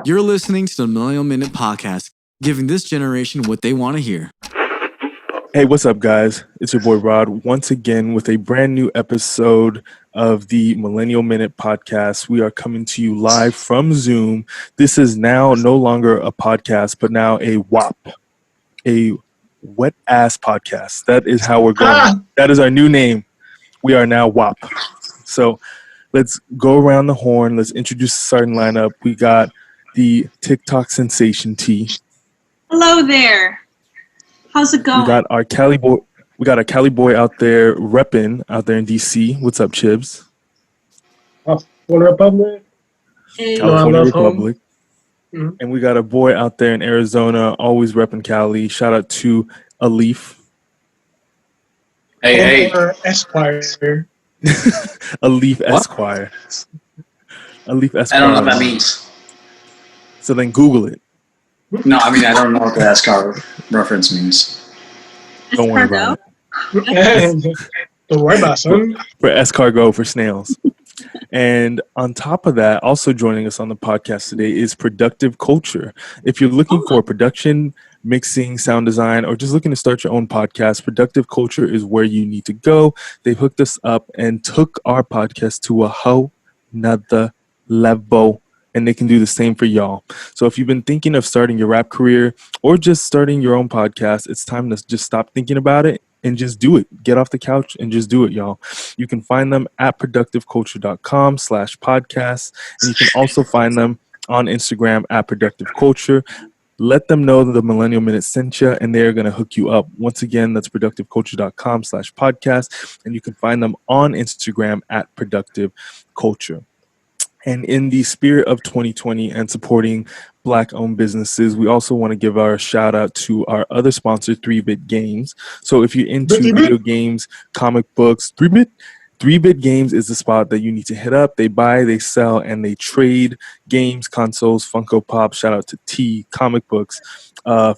You're listening to the Millennial Minute Podcast, giving this generation what they want to hear. Hey, what's up, guys? It's your boy Rod once again with a brand new episode of the Millennial Minute Podcast. We are coming to you live from Zoom. This is now no longer a podcast, but now a WAP, a wet ass podcast. That is how we're going. That is our new name. We are now WAP. So let's go around the horn. Let's introduce the starting lineup. We got the TikTok sensation T. Hello there. How's it going? We got our Cali boy. We got a Cali boy out there repping out there in DC. What's up, Chibs? California Republic. Hey. California Republic. Mm-hmm. And we got a boy out there in Arizona, always repping Cali. Shout out to Alif. Hey. Esquire. Alif Esquire. Alif Esquire. I don't know what that means. So then Google it. No, I mean, I don't know what the Escar reference means. Don't worry about it. Don't worry about it, son. For escargot, for snails. And on top of that, also joining us on the podcast today is Productive Culture. If you're looking for production, mixing, sound design, or just looking to start your own podcast, Productive Culture is where you need to go. They hooked us up and took our podcast to a whole nother level. And they can do the same for y'all. So if you've been thinking of starting your rap career or just starting your own podcast, it's time to just stop thinking about it and just do it. Get off the couch and just do it, y'all. You can find them at productiveculture.com/podcast. And you can also find them on Instagram at Productive Culture. Let them know that the Millennial Minute sent you, and they're going to hook you up. Once again, that's productiveculture.com/podcast. And you can find them on Instagram at Productive Culture. And in the spirit of 2020 and supporting Black-owned businesses, we also want to give our shout out to our other sponsor, 3-Bit Games. So if you're into video games, comic books, 3-Bit Games is the spot that you need to hit up. They buy, they sell, and they trade games, consoles, Funko Pop. Shout out to T, comic books,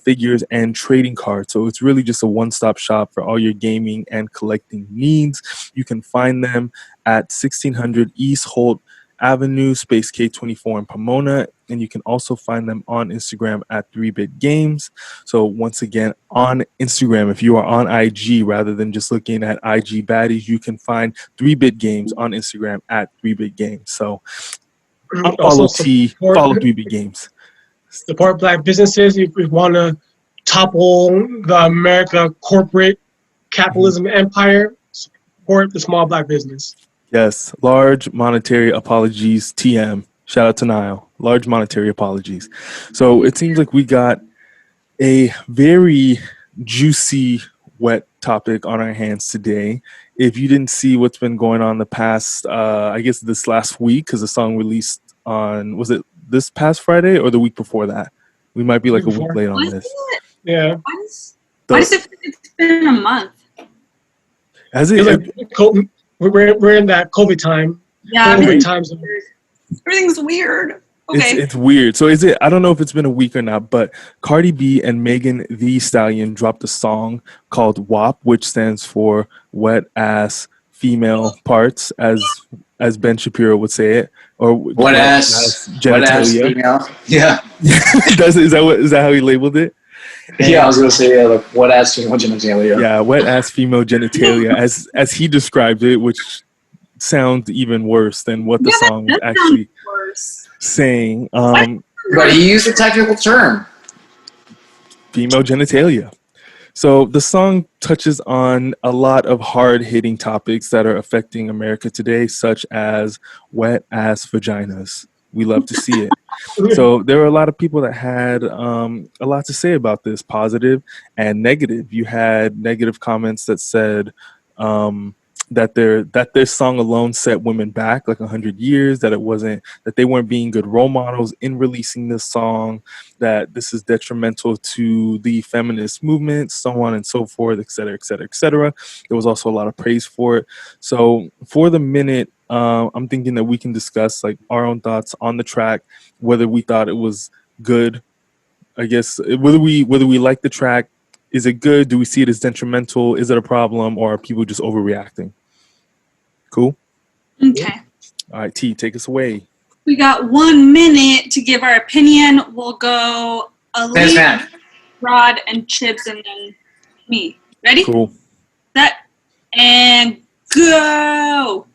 figures, and trading cards. So it's really just a one-stop shop for all your gaming and collecting needs. You can find them at 1600 East Holt Avenue, Space K24 in Pomona, and you can also find them on Instagram at 3-Bit Games. So once again, on Instagram, if you are on IG rather than just looking at IG baddies, you can find 3-Bit Games on Instagram at 3-Bit Games. So follow 3-Bit Games. Support Black businesses. If we want to topple the America corporate capitalism empire, support the small Black business. Yes, large monetary apologies, TM. Shout out to Niall. Large monetary apologies. So it seems like we got a very juicy, wet topic on our hands today. If you didn't see what's been going on the past, I guess this last week, because the song released on, was it this past Friday or the week before that? We might be like a week late on this. Yeah. Why does it feel like it's been a month? Has it? We're in that COVID time. Yeah, everything's weird. Okay. It's weird. So is it? I don't know if it's been a week or not, but Cardi B and Megan Thee Stallion dropped a song called WAP, which stands for Wet Ass Female Parts, as Ben Shapiro would say it, or wet ass female. Yeah. Is that how he labeled it? Yeah, I was gonna say like wet ass female genitalia. Yeah, wet ass female genitalia, as he described it, which sounds even worse than what the song was actually saying. But he used a technical term, female genitalia. So the song touches on a lot of hard-hitting topics that are affecting America today, such as wet ass vaginas. We love to see it. So there were a lot of people that had a lot to say about this, positive and negative. You had negative comments that said that their song alone set women back like 100 years, that they weren't being good role models in releasing this song, that this is detrimental to the feminist movement, so on and so forth, et cetera, et cetera, et cetera. There was also a lot of praise for it. So for the minute, I'm thinking that we can discuss like our own thoughts on the track, whether we thought it was good, I guess, whether we like the track. Is it good? Do we see it as detrimental? Is it a problem? Or are people just overreacting? Cool? Okay. All right, T, take us away. We got 1 minute to give our opinion. We'll go Elise, Rod, and Chibs, and then me. Ready? Cool. Set, and go!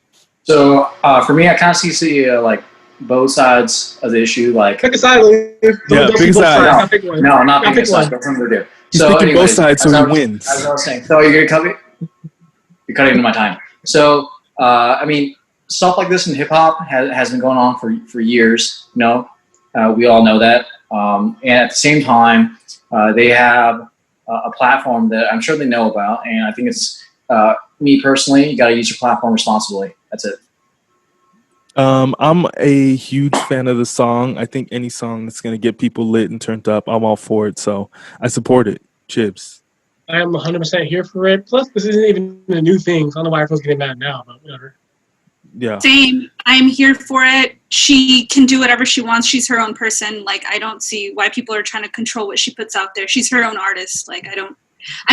So for me, I kind of see like both sides of the issue. Like, Pick a side, Elise. Don't pick see a both side. sides. I'll pick one. no, I'm not I'll picking a pick side. one. That's what I'm gonna do. He's So, picking both anyways, sides, so he wins. As I was saying, so you're gonna cut me. You're cutting into my time. So, I mean, stuff like this in hip hop has been going on for years. You know, we all know that. And at the same time, they have a platform that I'm sure they know about, and I think it's me personally. You got to use your platform responsibly. That's it. I'm a huge fan of the song. I think any song that's gonna get people lit and turned up, I'm all for it. So I support it. Chibs. I am 100% here for it. Plus, this isn't even a new thing. So I don't know why everyone's getting mad now, but whatever. Yeah. Same. I'm here for it. She can do whatever she wants. She's her own person. Like, I don't see why people are trying to control what she puts out there. She's her own artist. Like, I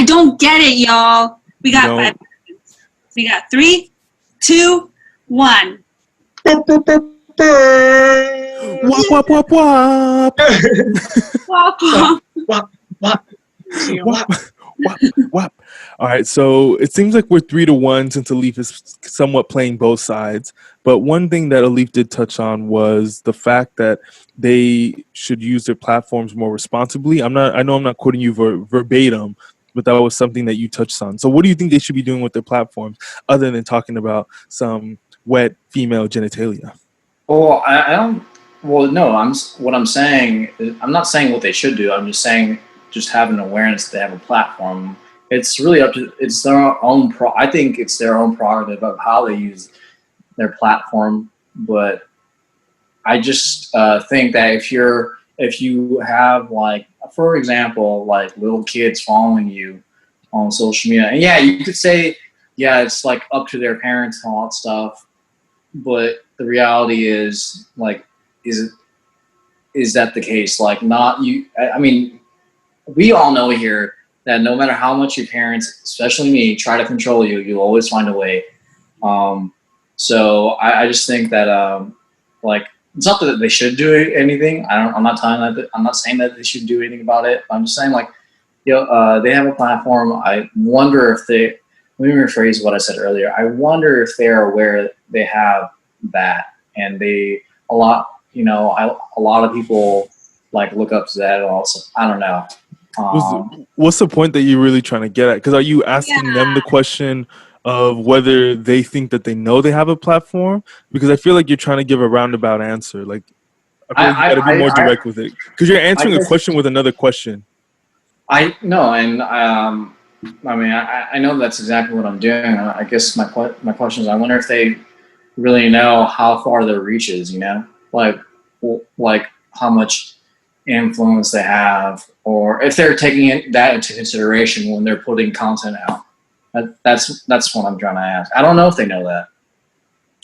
don't get it, y'all. We got 5 seconds. We got 3, 2, 1. Wop wop wop wop. Wop, wop. What? See, what? Wop. All right, so it seems like we're 3-1 since Alif is somewhat playing both sides. But one thing that Alif did touch on was the fact that they should use their platforms more responsibly. I know I'm not quoting you verbatim, but that was something that you touched on. So what do you think they should be doing with their platforms other than talking about some wet female genitalia? Well, I don't. Well, no. What I'm saying. I'm not saying what they should do. I'm just saying, just having awareness that they have a platform. It's really up to. It's their own. I think it's their own prerogative of how they use their platform. But I just think that if you have, like, for example, like little kids following you on social media, and yeah, you could say, yeah, it's like up to their parents and all that stuff. But the reality is, like, is that the case? Like, not you. I mean, we all know here that no matter how much your parents, especially me, try to control you, you'll always find a way. So I just think that like, it's not that they should do anything. I'm not saying that they should do anything about it. I'm just saying, like, they have a platform. I wonder if they. Let me rephrase what I said earlier. I wonder if they're aware they have that, and a lot of people like look up to that also. I don't know. What's the point that you're really trying to get at? Because are you asking them the question of whether they think that they know they have a platform? Because I feel like you're trying to give a roundabout answer. Like, I feel like you got to be more direct with it. Because you're answering a question with another question. I know, and I mean, I know that's exactly what I'm doing. I guess my question is, I wonder if they really know how far their reach is, like how much influence they have, or if they're taking that into consideration when they're putting content out. That's what I'm trying to ask. I don't know if they know that.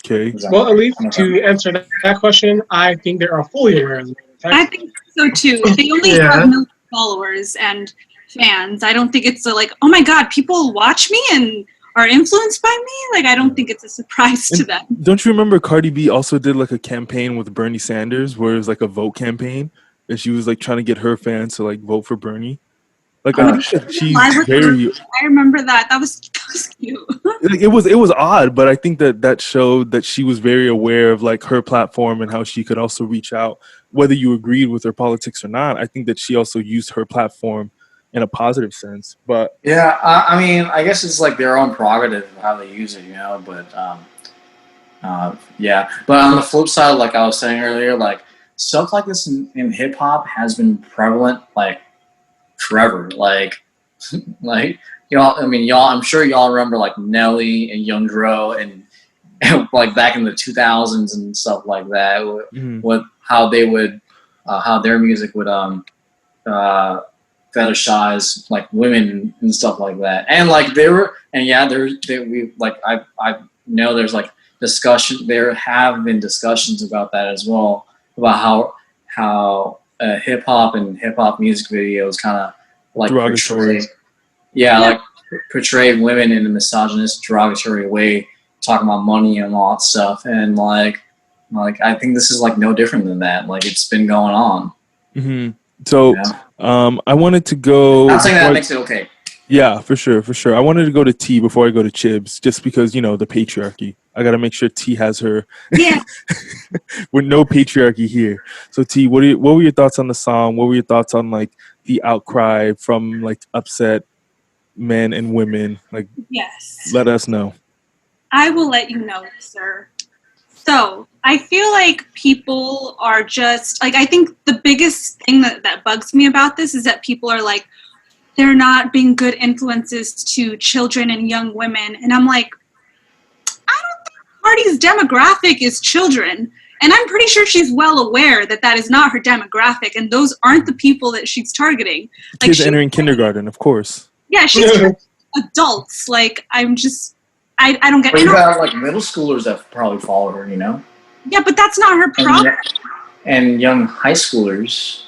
Okay. Well, at least to answer that question, I think they are fully aware of it. I think so too. They only have no followers and fans. I don't think it's like, oh my God, people watch me and are influenced by me. Like, I don't think it's a surprise to them. Don't you remember Cardi B also did like a campaign with Bernie Sanders where it was like a vote campaign, and she was like trying to get her fans to like vote for Bernie? Like, she's very. I remember that. That was cute. Like, it was odd, but I think that showed that she was very aware of like her platform and how she could also reach out, whether you agreed with her politics or not. I think that she also used her platform in a positive sense. But yeah, I mean, I guess it's like their own prerogative of how they use it, But yeah. But on the flip side, like I was saying earlier, like stuff like this in hip hop has been prevalent like forever. Like y'all. I mean, y'all. I'm sure y'all remember like Nelly and Young Dro and like back in the 2000s and stuff like that. With how they would, how their music would fetishize like women and stuff like that, and like I know there's like discussion. There have been discussions about that as well, about how hip hop and hip hop music videos kind of like portray women in a misogynist, derogatory way, talking about money and all that stuff, and like Like, I think this is like no different than that. Like, it's been going on. Mm-hmm. So, Yeah. I wanted to go. Not saying that makes it okay. Yeah, for sure. I wanted to go to T before I go to Chibs, just because the patriarchy. I gotta make sure T has her. Yeah. With no patriarchy here. So T, what were your thoughts on the song? What were your thoughts on like the outcry from like upset men and women? Like, Yes. let us know. I will let you know, sir. So I feel like people are just like, I think the biggest thing that bugs me about this is that people are like, they're not being good influences to children and young women. And I'm like, I don't think Cardi's demographic is children. And I'm pretty sure she's well aware that that is not her demographic. And those aren't the people that she's targeting. Like, Kids entering kindergarten, of course. Yeah, she's adults. Like, I'm just, I don't get it. But you got like middle schoolers that probably follow her, Yeah, but that's not her problem. And young high schoolers.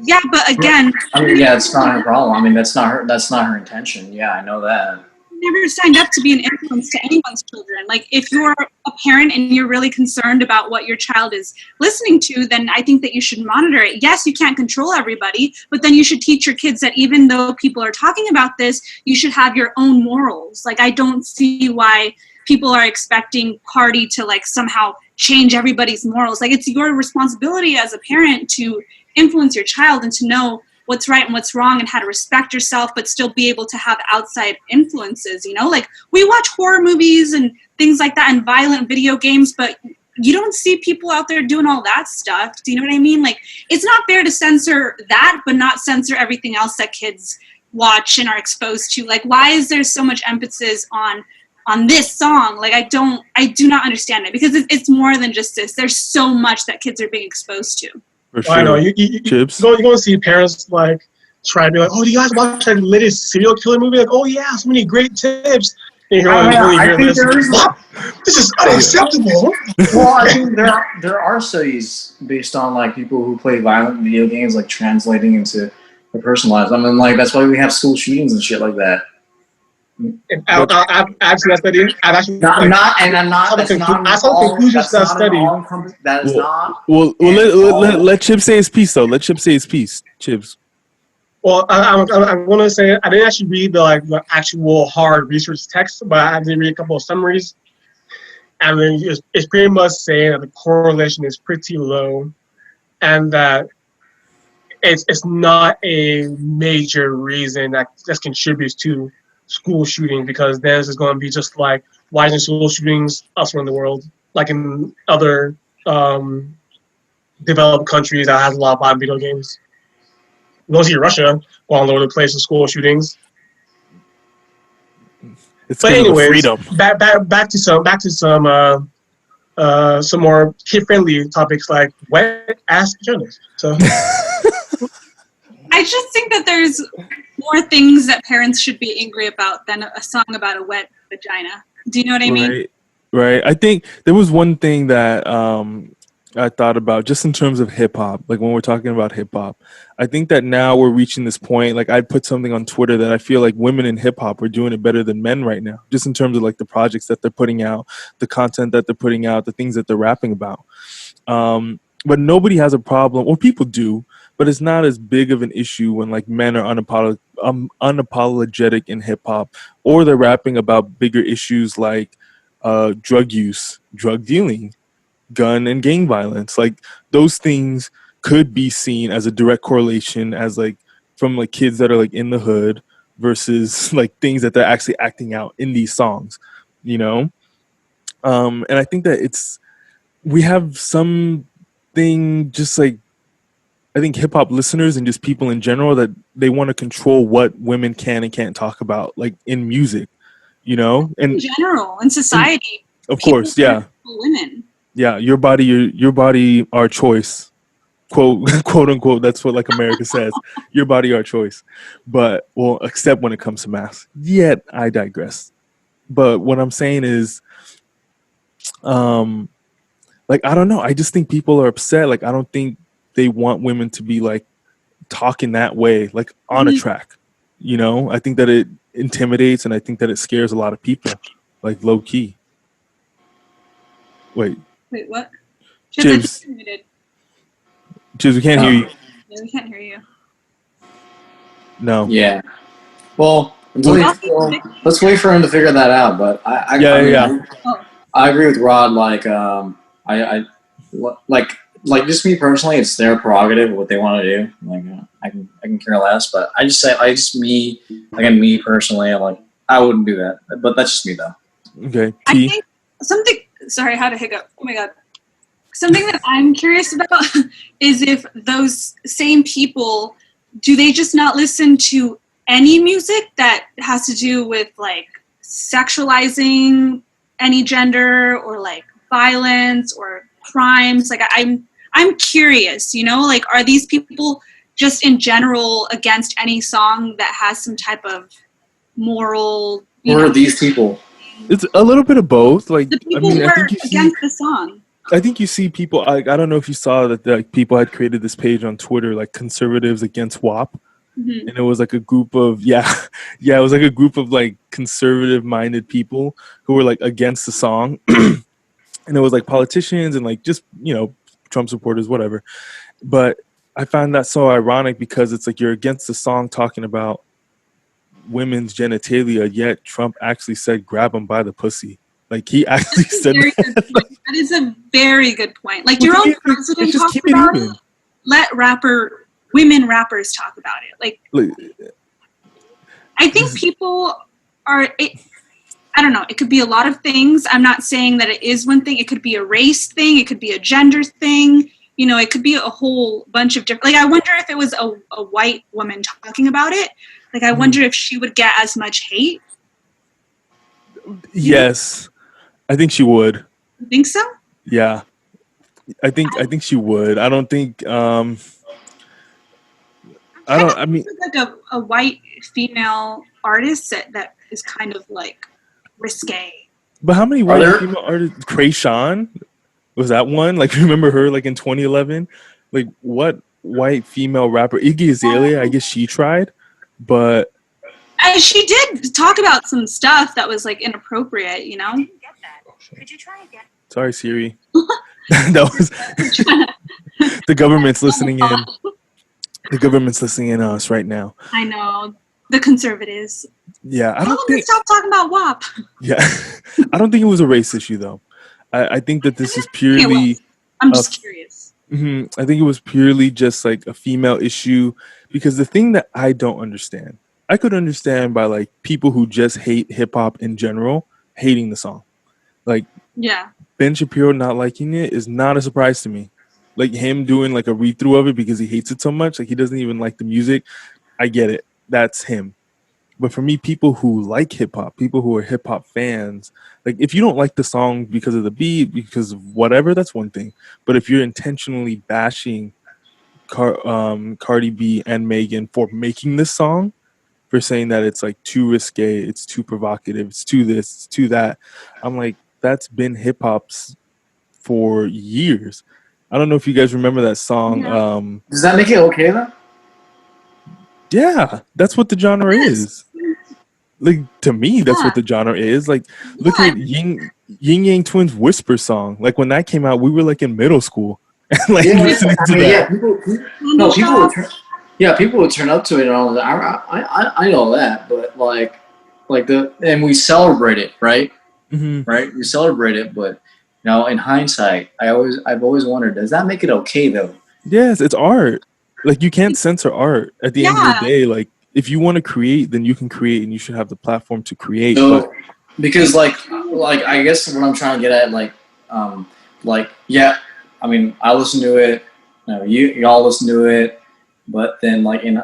Yeah, but again, I mean, yeah, it's not her problem. I mean, that's not her intention. Yeah, I know that. Never signed up to be an influence to anyone's children. Like, if you're a parent and you're really concerned about what your child is listening to, then I think that you should monitor it. Yes, you can't control everybody, but then you should teach your kids that even though people are talking about this, you should have your own morals. Like, I don't see why people are expecting Cardi to like somehow change everybody's morals. Like, it's your responsibility as a parent to influence your child and to know what's right and what's wrong and how to respect yourself, but still be able to have outside influences, Like, we watch horror movies and things like that and violent video games, but you don't see people out there doing all that stuff. Do you know what I mean? Like, it's not fair to censor that, but not censor everything else that kids watch and are exposed to. Like, why is there so much emphasis on this song? Like, I do not understand it, because it's more than just this. There's so much that kids are being exposed to. For sure. I know. You're going to see parents like try to be like, oh, do you guys watch that latest serial killer movie? Like, oh yeah, so many great tips. And you're this is unacceptable. Well, I think there are studies based on like people who play violent video games, like translating into their personal lives. I mean, like, that's why we have school shootings and shit like that. I've actually that study. I've actually I saw the conclusions to that study. That is not. Well, let Chip say his piece though. Let Chip say his piece. Chips. Well, I'm going to say I didn't actually read the actual hard research text, but I did read a couple of summaries. And then it's pretty much saying that the correlation is pretty low, and that it's not a major reason that contributes to school shooting, because this is going to be just like, why isn't school shootings elsewhere in the world, like in other developed countries that has a lot of violent video games. You don't see Russia all over the place with school shootings. But anyways, freedom. Back to some more kid-friendly topics like wet ass vaginas. So I just think that there's more things that parents should be angry about than a song about a wet vagina. Do you know what I mean? Right. I think there was one thing that I thought about just in terms of hip hop. Like, when we're talking about hip hop, I think that now we're reaching this point. Like, I put something on Twitter that I feel like women in hip hop are doing it better than men right now, just in terms of like the projects that they're putting out, the content that they're putting out, the things that they're rapping about. But nobody has a problem, or people do, but it's not as big of an issue when like men are unapologetic in hip hop, or they're rapping about bigger issues like drug use, drug dealing, gun and gang violence. Like, those things could be seen as a direct correlation as like from like kids that are like in the hood versus like things that they're actually acting out in these songs, and I think that we have something just like, I think hip hop listeners and just people in general, that they want to control what women can and can't talk about, like in music, and in general, in society. Of course, yeah. Women. Yeah, your body, our choice, quote unquote. That's what like America says. Your body, our choice. But well, except when it comes to math. Yet I digress. But what I'm saying is, like, I don't know. I just think people are upset. Like, I don't think they want women to be like talking that way, like on a track. I think that it intimidates, and I think that it scares a lot of people, like low key. Wait, what? James, we can't hear you. Yeah, we can't hear you. No. Yeah. Well, let's wait for him to figure that out. But I agree with Rod. Like, I like just me personally, it's their prerogative what they want to do. Like, I can care less. But me personally, I'm like, I wouldn't do that. But that's just me though. Okay. I think something. Sorry, I had a hiccup. Oh my god. Something that I'm curious about is if those same people, do they just not listen to any music that has to do with like sexualizing any gender or like violence or crimes? Like I'm curious, like are these people just in general against any song that has some type of moral? Or are these people? It's a little bit of both. Like, the people who are against the song. I think you see people. I don't know if you saw that people had created this page on Twitter, like conservatives against WAP, and it was like a group of it was like a group of like conservative-minded people who were like against the song, and it was like politicians and like just Trump supporters, whatever. But I found that so ironic because it's like you're against the song talking about women's genitalia, yet Trump actually said grab them by the pussy. Like he actually said that. That is a very good point. Like your own president talked about it. Let women rappers talk about it. Like I think people are. I don't know. It could be a lot of things. I'm not saying that it is one thing. It could be a race thing. It could be a gender thing. It could be a whole bunch of different. Like I wonder if it was a white woman talking about it. Like I wonder if she would get as much hate. Yes. I think she would. You think so? Yeah. I think she would. I don't think I mean like a white female artist that is kind of like risque. But how many white female artists? Krayshawn? Was that one? Like remember her like in 2011? Like what white female rapper? Iggy Azalea, I guess she tried, but she did talk about some stuff that was like inappropriate, Could you try again? Sorry, Siri. That was the government's listening in. The government's listening in on us right now. I know. The conservatives. Yeah, I don't think. Stop talking about WAP. Yeah, I don't think it was a race issue though. I think that this is purely. I'm just curious. I think it was purely just like a female issue because the thing that I don't understand, I could understand by like people who just hate hip hop in general hating the song. Like Ben Shapiro not liking it is not a surprise to me. Like him doing like a read through of it because he hates it so much, like he doesn't even like the music. I get it. That's him. But for me, people who like hip hop, people who are hip hop fans, like if you don't like the song because of the beat, because of whatever, that's one thing. But if you're intentionally bashing Cardi B and Megan for making this song, for saying that it's like too risque, it's too provocative, it's too this, it's too that, I'm like, that's been hip hop's for years. I don't know if you guys remember that song. Does that make it okay though? Yeah, that's what the genre is. Like to me, that's what the genre is. Like, look at Yin Yang Twins' "Whisper" song. Like when that came out, we were like in middle school, like listening to that. People would turn up to it and all that. I know that, but and we celebrate it, right? Mm-hmm. Right, we celebrate it, but in hindsight, I've always wondered, does that make it okay though? Yes, it's art. Like you can't censor art at the end of the day. Like if you want to create, then you can create, and you should have the platform to create. So, because I guess what I'm trying to get at, I mean, I listen to it. Y'all listen to it, but then in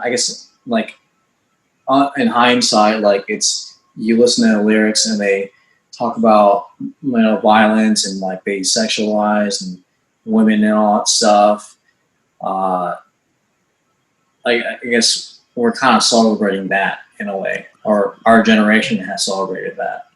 hindsight, it's you listen to the lyrics and they talk about violence and they sexualize and women and all that stuff. I guess we're kind of celebrating that in a way, or our generation has celebrated that.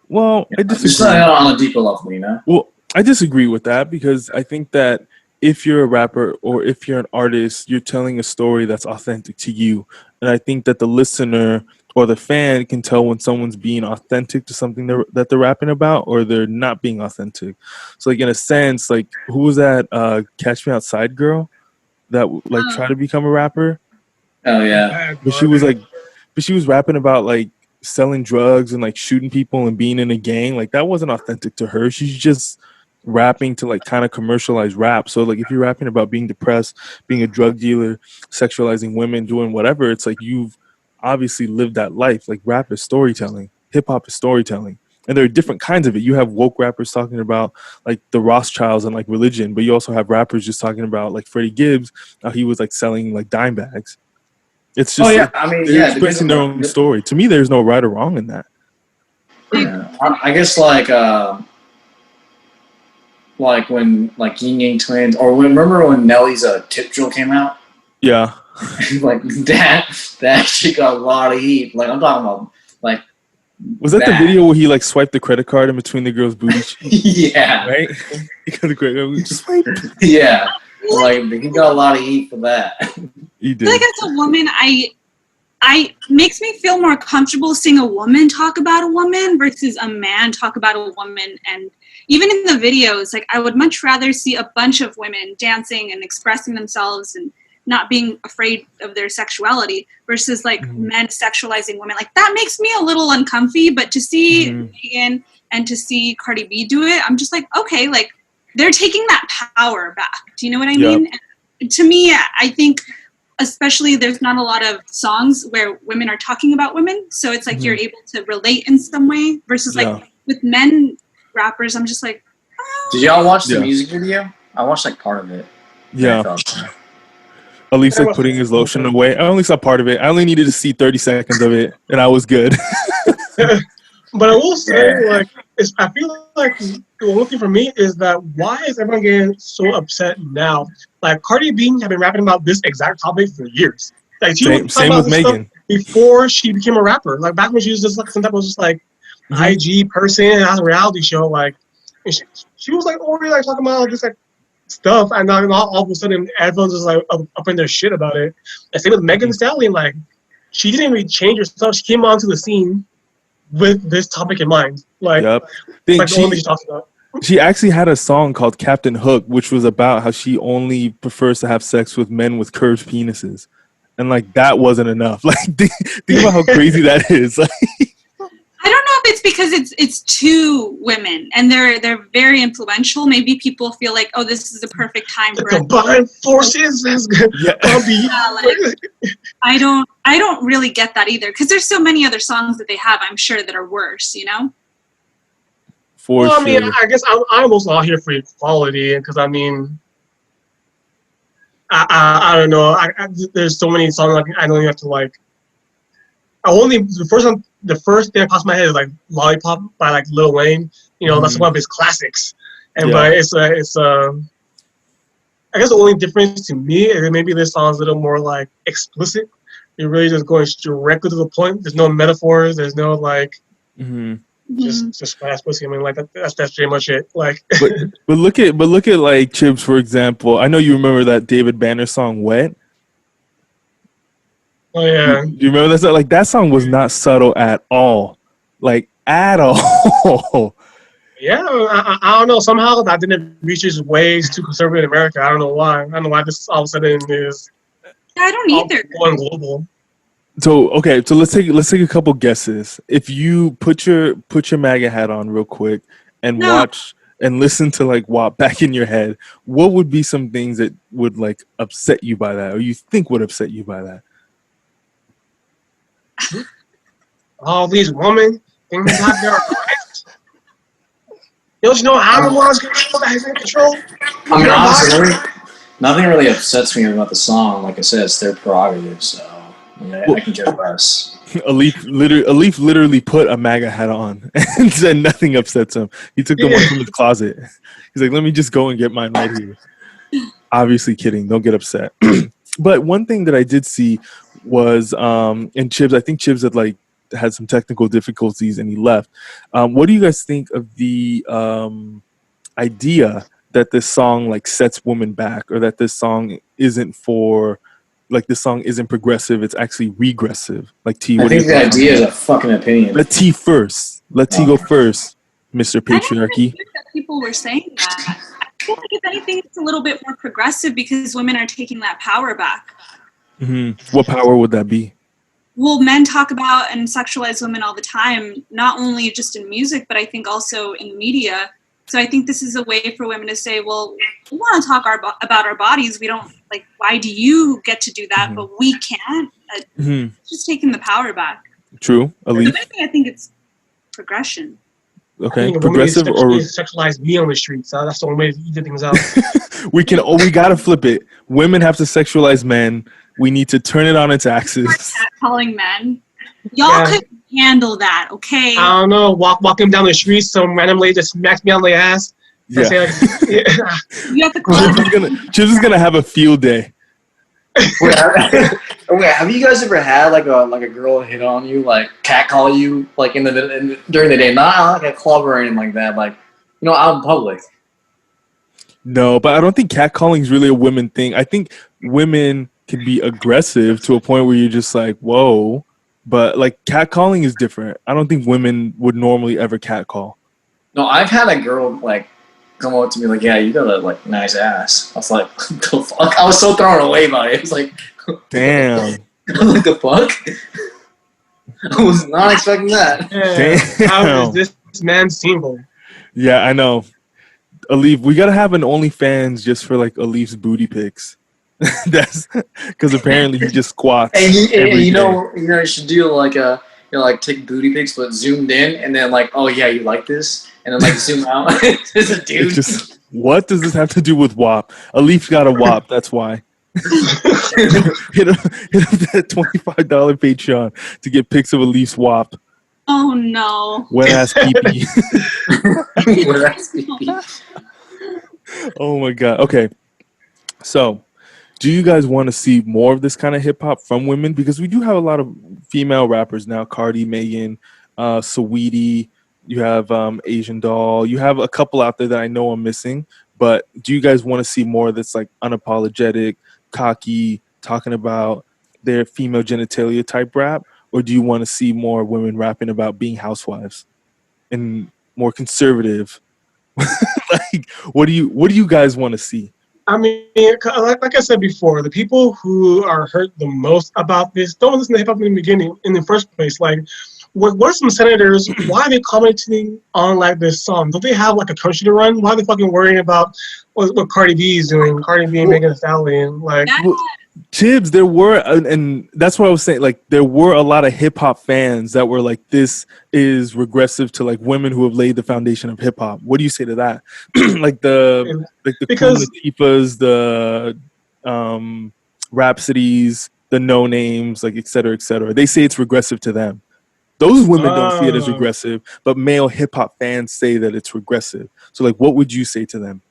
Well, I disagree. Just on a deeper level, Well, I disagree with that because I think that if you're a rapper or if you're an artist, you're telling a story that's authentic to you. And I think that the listener or the fan can tell when someone's being authentic to something that they're rapping about, or they're not being authentic. So like in a sense, like who was that Catch Me Outside girl that like tried to become a rapper? Oh yeah. But she was rapping about like selling drugs and like shooting people and being in a gang. Like that wasn't authentic to her. She's just rapping to like kind of commercialize rap. So like if you're rapping about being depressed, being a drug dealer, sexualizing women, doing whatever, it's like you've obviously lived that life. Like rap is storytelling, hip hop is storytelling. And there are different kinds of it. You have woke rappers talking about like the Rothschilds and like religion, but you also have rappers just talking about like Freddie Gibbs, how he was like selling like dime bags. It's just yeah. like, I mean, they're expressing their own story. To me, there's no right or wrong in that. Yeah. I guess like when like Yin Yang Twins, or remember when Nelly's Tip Drill came out? Yeah. Like that shit got a lot of heat. Like I'm talking about like. Was that the video where he like swiped the credit card in between the girl's booty cheeks? Yeah. Right? He got the credit card, just swipe. Yeah. Like he got a lot of heat for that. He did. I feel like as a woman, I makes me feel more comfortable seeing a woman talk about a woman versus a man talk about a woman. And even in the videos, like I would much rather see a bunch of women dancing and expressing themselves and not being afraid of their sexuality versus like men sexualizing women. Like that makes me a little uncomfy, but to see Megan and to see Cardi B do it, I'm just like, okay, like they're taking that power back. Do you know what I mean? And to me, I think especially there's not a lot of songs where women are talking about women. So it's like you're able to relate in some way versus like with men rappers, I'm just like, oh. Did y'all watch the music video? I watched like part of it. Yeah. At least like putting his lotion away. I only saw part of it. I only needed to see 30 seconds of it, and I was good. But I will say, like, I feel like the one thing for me is that why is everyone getting so upset now? Like, Cardi B have been rapping about this exact topic for years. Like, she was talking about this stuff before she became a rapper. Like, back when she was just like some type of just like IG person and had a reality show. Like, and she was like already like talking about just like stuff, and now all of a sudden everyone's just like up in their shit about it. And same with Megan Thee Stallion. Like, she didn't really change herself. She came onto the scene with this topic in mind. Like, like the only thing she talks about. She actually had a song called Captain Hook, which was about how she only prefers to have sex with men with curved penises. And like that wasn't enough. Like think about how crazy that is. Like, I don't know if it's because it's two women and they're very influential. Maybe people feel like, oh, this is the perfect time for combined forces. I don't really get that either because there's so many other songs that they have, I'm sure, that are worse. You know. I mean, I guess I'm also out here for equality because I mean, I don't know. There's so many songs like I don't even have to like. The first thing that pops in my head is like "Lollipop" by like Lil Wayne. You know, that's one of his classics. And but it's I guess the only difference to me is that maybe this song's a little more like explicit. You're really just going directly to the point. There's no metaphors. There's no like just fast pussy. I mean, like that's pretty much it. Like, but look at like Chibs, for example. I know you remember that David Banner song "Wet." Oh yeah. Do you remember that song? Like that song was not subtle at all. Like at all. Yeah, I don't know. Somehow that didn't reach its ways to conservative America. I don't know why. I don't know why this all of a sudden is. I don't either. Going global. So okay, so let's take a couple guesses. If you put your MAGA hat on real quick and watch and listen to like WAP back in your head, what would be some things that would like upset you by that, or you think would upset you by that? All these women think they have their rights. Don't you know how the one's control that is in control? I mean, honestly, nothing really upsets me about the song. Like I said, it's their prerogative, so I can care less. Alif literally put a MAGA hat on and said nothing upsets him. He took the one from his closet. He's like, let me just go and get mine right here. Obviously kidding. Don't get upset. But one thing that I did see was, and Chibs, I think Chibs had some technical difficulties and he left. What do you guys think of the idea that this song like sets women back, or that this song isn't for like this song isn't progressive, it's actually regressive. Like T, I what do you think the think? idea is a fucking opinion. Let T first. Let T go first, Mr. I don't even Patriarchy. hear that people were saying that. I feel like if anything, it's a little bit more progressive because women are taking that power back. What power would that be? Well, men talk about and sexualize women all the time, not only just in music, but I think also in media. So I think this is a way for women to say, well, we want to talk about our bodies. We don't, like, why do you get to do that, but we can't? It's just taking the power back. True. If Alif? anything, I think it's progression. Okay. Progressive or... sexualize me on the streets. That's the only way you get things out. we gotta flip it. Women have to sexualize men. We need to turn it on its axis. Calling men. Y'all couldn't handle that, okay? I don't know. Walking down the street, some random lady just smacks me on the ass. Yeah. Say, like, You have to Chips is gonna have a field day. Wait, have you guys ever had like a girl hit on you, like catcall you, like during the day, not like a club or anything like that, like out in public? No, but I don't think catcalling is really a women thing. I think women can be aggressive to a point where you're just like, whoa. But like catcalling is different. I don't think women would normally ever catcall. No, I've had a girl like come up to me like, yeah, you got a like nice ass. I was like, what the fuck? I was so thrown away by it. It was like, damn. What the fuck? I was not expecting that. Damn. How is this man single? Yeah, I know. Alif, we gotta have an OnlyFans just for like Alif's booty pics. That's because apparently he just squats. And you should do like take booty pics but zoomed in, and then like, oh yeah, you like this, and then like zoom out. There's a dude. What does this have to do with WAP? Alif's got a WAP, that's why. hit him that $25 Patreon to get pics of Alif's WAP. Oh no. Wet ass pee-pee. Wet ass pee-pee. Oh my god. Okay. So, do you guys want to see more of this kind of hip hop from women? Because we do have a lot of female rappers now. Cari, Megan, Saweetie. You have Asian Doll. You have a couple out there that I know I'm missing. But do you guys want to see more that's like unapologetic, cocky, talking about their female genitalia type rap? Or do you want to see more women rapping about being housewives and more conservative? Like, what do you guys want to see? I mean, like I said before, the people who are hurt the most about this don't listen to hip hop in the beginning, in the first place. Like, what are some senators? Why are they commenting on like this song? Don't they have like a country to run? Why are they fucking worrying about what Cardi B is doing? Cardi B and Megan Thee Stallion, like. Tibbs, there were, and that's what I was saying, like, there were a lot of hip-hop fans that were like, this is regressive to, like, women who have laid the foundation of hip-hop. What do you say to that? like the Queen Latifahs, the Rhapsodies, the No Names, like, et cetera, et cetera. They say it's regressive to them. Those women don't see it as regressive, but male hip-hop fans say that it's regressive. So, like, what would you say to them?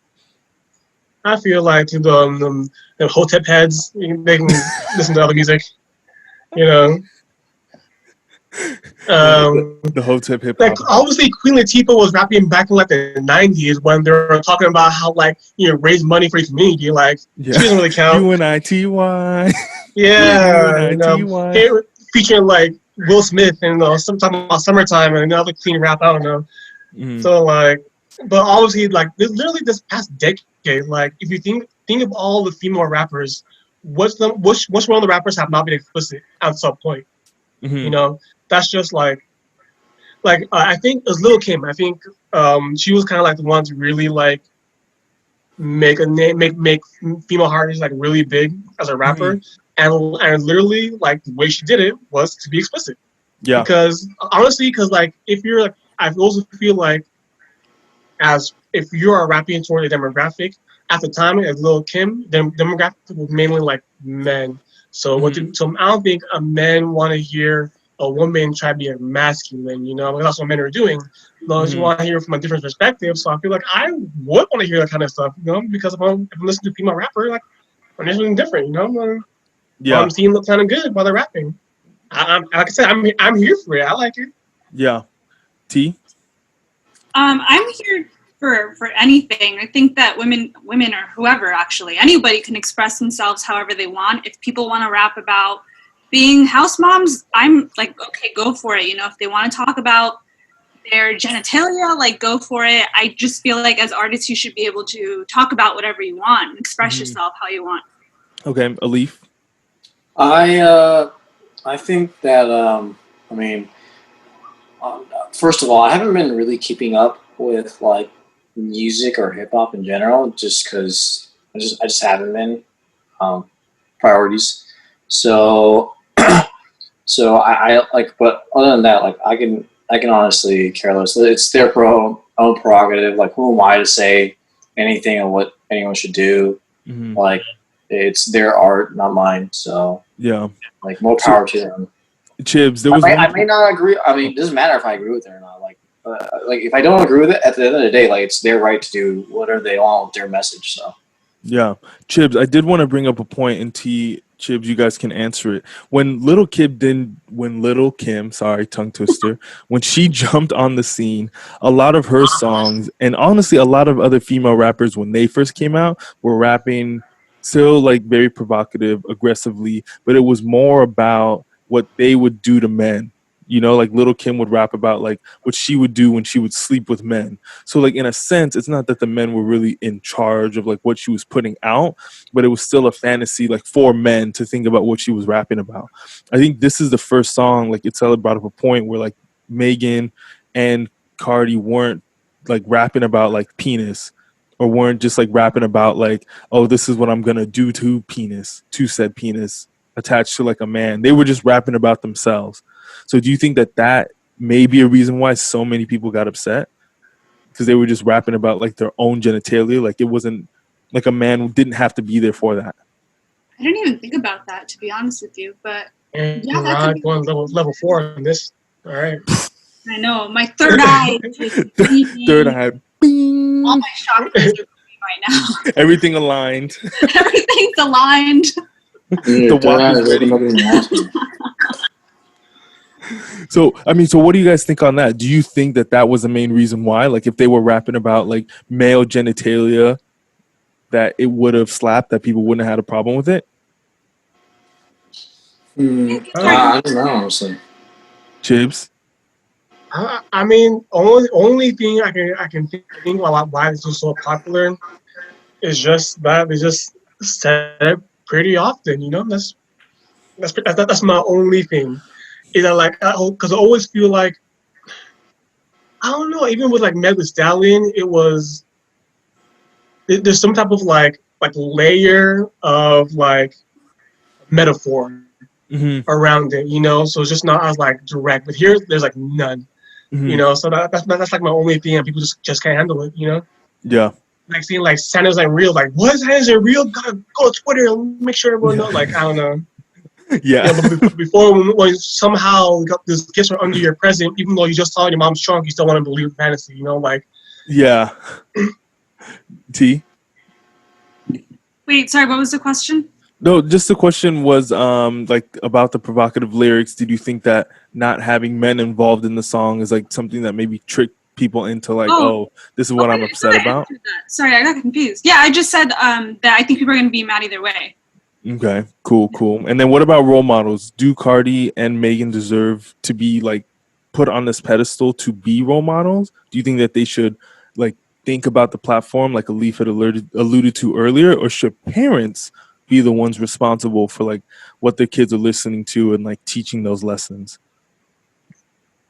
I feel like to the Hotep heads, they can listen to other music, The Hotep hip hop. Like, obviously, Queen Latifah was rapping back in like the 90s when they were talking about how raise money for the community. Like, she doesn't really count. UNITY. Yeah, featuring like Will Smith and talking about summertime and another clean rap. I don't know. Mm-hmm. So like. But obviously, like, literally this past decade, like, if you think of all the female rappers, which one of the rappers have not been explicit at some point? Mm-hmm. That's just like I think it was Lil' Kim. I think she was kind of like the one to really like make a name, make female artists like really big as a rapper, and literally like the way she did it was to be explicit. Yeah. Because honestly, like if you're like, I also feel like. As if you are rapping toward a demographic, at the time as Lil' Kim, the demographic was mainly like men. So so I don't think a man want to hear a woman try to be a masculine, because that's what men are doing. No, you want to hear from a different perspective. So I feel like I would want to hear that kind of stuff, because if I'm listening to a female rapper, like I'm just something different, I'm seeing look kind of good while they're rapping. Like I said, I'm here for it. I like it. Yeah. T? I'm here for anything. I think that women or whoever, actually, anybody can express themselves however they want. If people want to rap about being house moms, I'm like, okay, go for it. You know, if they want to talk about their genitalia, like, go for it. I just feel like as artists, you should be able to talk about whatever you want, express yourself how you want. Okay, Alif. I think that I mean, first of all, I haven't been really keeping up with like music or hip hop in general, just because I just haven't been priorities. So so I like, but other than that, like I can honestly care less. It's their own prerogative. Like, who am I to say anything on what anyone should do? Mm-hmm. Like, it's their art, not mine. So yeah, like, more power to them. Chibs, there was I may not agree. I mean, it doesn't matter if I agree with it or not. Like if I don't agree with it, at the end of the day, like, it's their right to do whatever they want with their message. So yeah, Chibs, I did want to bring up a point, and Chibs, you guys can answer it. When Little Kim, sorry, tongue twister, when she jumped on the scene, a lot of her songs, and honestly, a lot of other female rappers, when they first came out, were rapping still like very provocative, aggressively, but it was more about what they would do to men. You know, like Little Kim would rap about like what she would do when she would sleep with men. So like in a sense, it's not that the men were really in charge of like what she was putting out, but it was still a fantasy like for men to think about what she was rapping about. I think this is the first song, like Itzel brought up a point where like Megan and Cari weren't like rapping about like penis, or weren't just like rapping about like, oh, this is what I'm gonna do to said penis attached to like a man. They were just rapping about themselves. So do you think that may be a reason why so many people got upset? Because they were just rapping about like their own genitalia, like it wasn't like a man didn't have to be there for that. I didn't even think about that, to be honest with you, but And yeah, that Rod could be. going level 4 on this. All right. I know, my third eye is Third eye. Bing. all my chakras are moving right now. Everything aligned. Everything's aligned. The WAP is ready. So, I mean, so what do you guys think on that? Do you think that was the main reason why? Like, if they were rapping about, like, male genitalia, that it would have slapped, that people wouldn't have had a problem with it? I don't know, honestly. Chibs? I mean, only thing I can think about why this is so popular is just that they just said it pretty often. You know, that's my only thing. Is that like, because I always feel like, I don't know, even with like Meg Thee Stallion, it was there's some type of like layer of like metaphor around it, you know. So it's just not as like direct. But here, there's like none, you know. So that's like my only thing, and people just can't handle it, you know. Yeah. Like seeing like Santa's like real, like what? Santa's ain't real? Gotta go to Twitter and make sure everyone knows. Like I don't know. Yeah. But before when somehow these gifts are under your present, even though you just saw your mom's trunk, you still want to believe fantasy, you know, like. Yeah. T. Wait, sorry, what was the question? No, just the question was like about the provocative lyrics. Did you think that not having men involved in the song is like something that maybe tricked people into like, oh this is what I'm upset about? Sorry, I got confused. Yeah, I just said that I think people are going to be mad either way. Okay, cool. And then what about role models? Do Cari and Megan deserve to be like put on this pedestal to be role models? Do you think that they should like think about the platform like Alif had alluded to earlier, or should parents be the ones responsible for like what their kids are listening to and like teaching those lessons?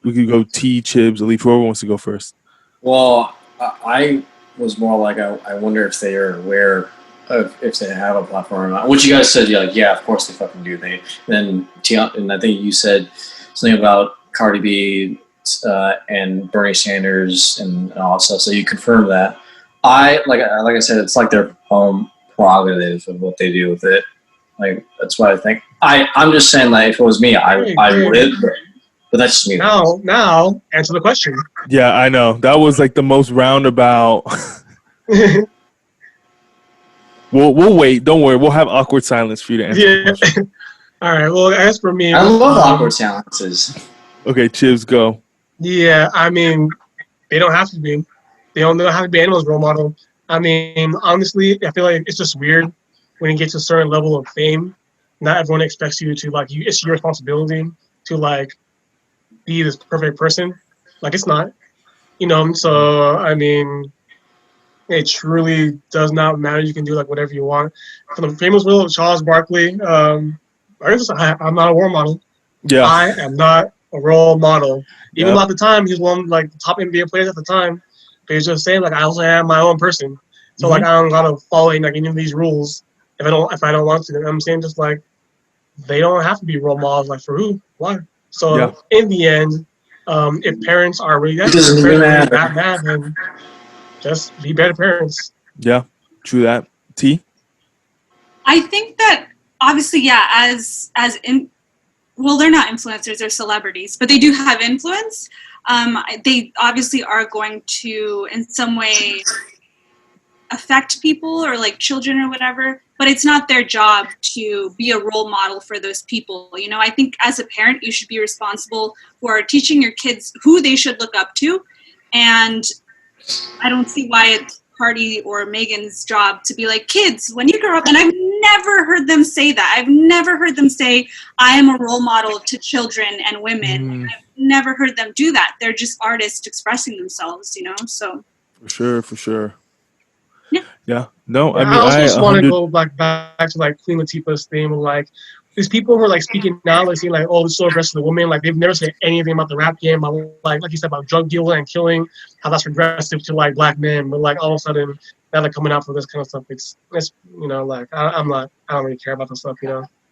We could go T, Chibs, Alif, whoever wants to go first. Well, I was more like I wonder if they are aware of if they have a platform or not. What you guys said, you're like, yeah, of course they fucking do. And I think you said something about Cardi B and Bernie Sanders and all that stuff. So you confirmed that. Like I said, it's like their own prerogative of what they do with it. Like that's what I think. I'm just saying, like, if it was me, I would. But that's just me. Now, answer the question. Yeah, I know. That was like the most roundabout. We'll wait. Don't worry. We'll have awkward silence for you to answer the question. All right. Well, as for me, I love awkward silences. Okay, Chibs, go. Yeah, I mean, they don't have to be. They don't have to be anyone's role model. I mean, honestly, I feel like it's just weird when you get to a certain level of fame. Not everyone expects you to like. It's your responsibility to like be this perfect person. Like it's not. So I mean, it truly does not matter. You can do like whatever you want. For the famous will of Charles Barkley, I'm not a role model. Yeah. I am not a role model. Even Yep. though at the time he was one of like the top NBA players at the time, but he's just saying like I also am my own person. So like I don't gotta follow like any of these rules if I don't want to. You know what I'm saying? Just like they don't have to be role models. Like for who? Why? So in the end, if parents are really that bad, then just be better parents. Yeah, true that. T? I think that obviously, yeah, well, they're not influencers, they're celebrities, but they do have influence. They obviously are going to, in some way, affect people or like children or whatever, but it's not their job to be a role model for those people. I think as a parent, you should be responsible for teaching your kids who they should look up to. And I don't see why it's Cardi or Megan's job to be like, kids, when you grow up, and I've never heard them say that. I've never heard them say, I am a role model to children and women. I've never heard them do that. They're just artists expressing themselves, so. For sure. Yeah. No, I mean, I also want to go back to like Queen Latifah's thing with like these people who are like speaking now, like saying like, oh, this is so aggressive to women. Like they've never said anything about the rap game, about like you said about drug dealing and killing, how that's regressive to like black men. But like all of a sudden now they're coming out for this kind of stuff. It's like I don't really care about this stuff.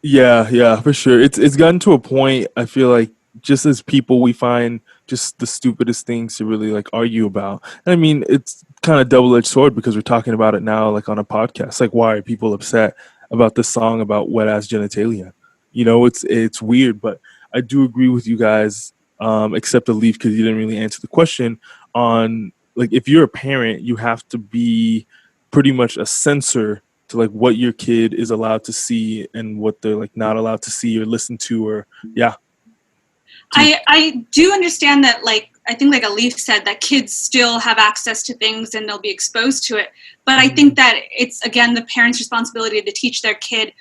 Yeah, for sure. It's gotten to a point. I feel like just as people, we find just the stupidest things to really like argue about. And I mean, it's kind of double-edged sword because we're talking about it now, like on a podcast. Like, why are people upset about this song about wet ass genitalia? It's weird, but I do agree with you guys, except the leaf because you didn't really answer the question on like if you're a parent, you have to be pretty much a censor to like what your kid is allowed to see and what they're like not allowed to see or listen to or I do understand that, like, I think like Alif said, that kids still have access to things and they'll be exposed to it. But I think that it's, again, the parents' responsibility to teach their kid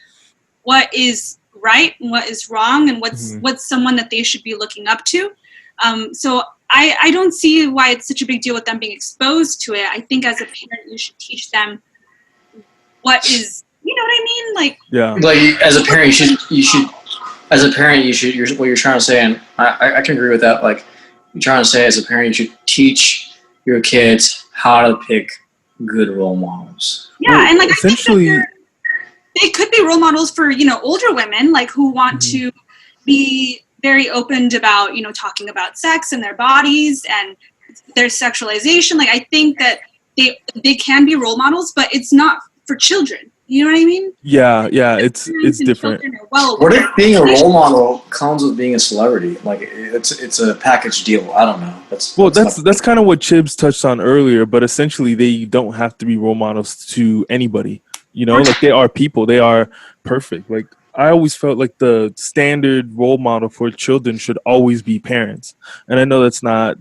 what is right and what is wrong and what's someone that they should be looking up to. So I don't see why it's such a big deal with them being exposed to it. I think as a parent, you should teach them what is, you know what I mean? Like as a parent, you should as a parent, what you're trying to say, and I can agree with that. Like, you're trying to say as a parent, you should teach your kids how to pick good role models. Yeah, and like essentially, I think that they could be role models for older women, like who want to be very open about talking about sex and their bodies and their sexualization. Like, I think that they can be role models, but it's not for children. You know what I mean? Yeah, it's different. What if being a role model comes with being a celebrity? Like it's a package deal. I don't know. That's kind of what Chibs touched on earlier. But essentially, they don't have to be role models to anybody. Like they are people. They are perfect. Like I always felt like the standard role model for children should always be parents. And I know that's not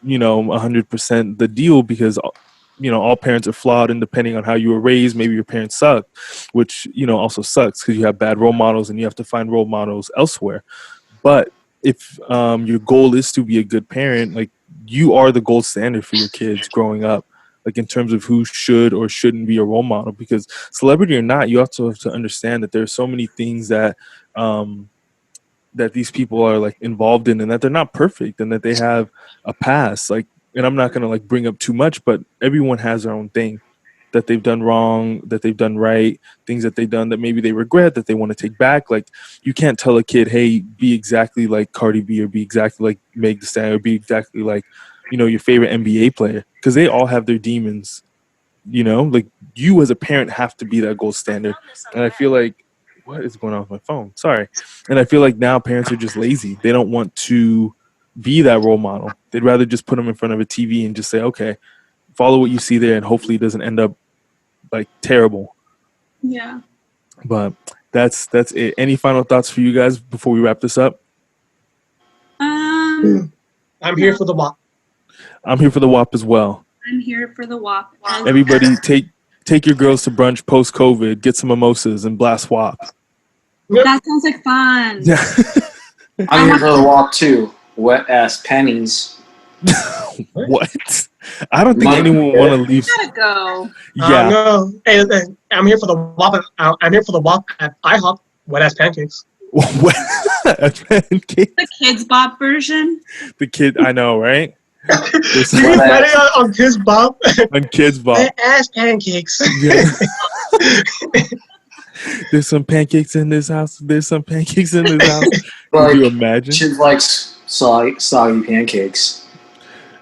100% the deal because all parents are flawed, and depending on how you were raised, maybe your parents suck, which, also sucks because you have bad role models and you have to find role models elsewhere. But if your goal is to be a good parent, like you are the gold standard for your kids growing up, like in terms of who should or shouldn't be a role model, because celebrity or not, you also have to understand that there are so many things that that these people are like involved in and that they're not perfect and that they have a past. Like, and I'm not going to like bring up too much, but everyone has their own thing that they've done wrong, that they've done right, things that they've done that maybe they regret, that they want to take back. Like, you can't tell a kid, hey, be exactly like Cardi B or be exactly like Meg Thee Stallion or be exactly like, your favorite NBA player, because they all have their demons, like you as a parent have to be that gold standard. And I feel like, what is going on with my phone? Sorry. And I feel like now parents are just lazy. They don't want to be that role model. They'd rather just put them in front of a TV and just say, okay, follow what you see there, and hopefully it doesn't end up like terrible. Yeah. But that's it. Any final thoughts for you guys before we wrap this up? I'm here for the WAP. I'm here for the WAP as well. I'm here for the WAP. Everybody, take your girls to brunch post COVID. Get some mimosas and blast WAP. That sounds like fun. I'm here for the walk too. Wet ass pennies. What? I don't think anyone would want to leave. Gotta go. Yeah. No. Hey, I'm here for the WAP. I'm here for the WAP at IHOP. Wet ass pancakes. A pancake? The Kids Bop version. The kid, I know, right? You can find it on Kids Bop. On Kids Bop. Wet ass pancakes. Yeah. There's some pancakes in this house. There's some pancakes in this house. Like, Can you imagine? Chip likes soggy pancakes.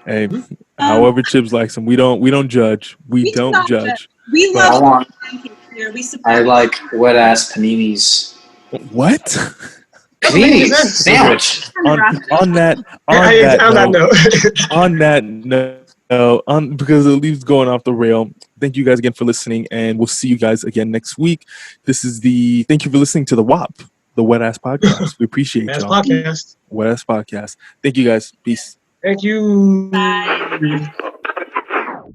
Hey, however Chips likes them, we don't judge. We don't judge. We But love pancakes here. We support I like wet ass paninis. What? Paninis sandwich. on that note, because it leaves going off the rail. Thank you guys again for listening, and we'll see you guys again next week. Thank you for listening to the WAP, the Wet Ass Podcast. We appreciate y'all. Podcast. Wet Ass Podcast. Thank you guys. Peace. Thank you. Bye.